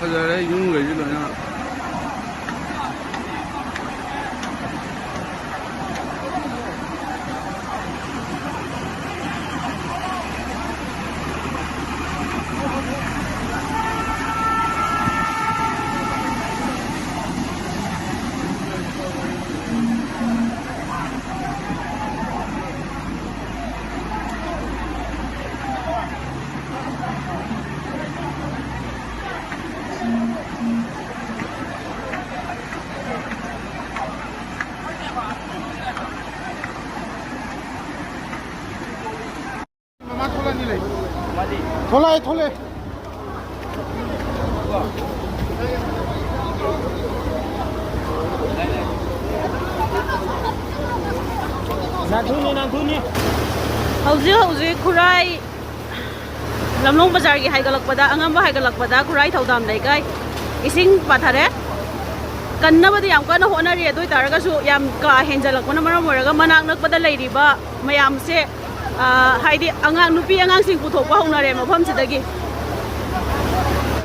ꯐꯖꯔꯦ ꯌꯨꯝꯈꯩꯁꯤ ꯂꯣꯏꯅ थोला थोले हौजी खुराई लमलोंग बाजार की हाइगलकपदा अंगम हाइगलकपदा खुराई थौदाम लेगाई इसिंग पाथारे कन्नबदी याम कन होनरी अदुई तारगसु याम का हेंजलकपना मरम ओरगा मनाक नकपदा लेरिबा मयाम से हाइदि अंगांग नुपी अंगांग सिंग पुथोकपा हौनरे मफम सिदगी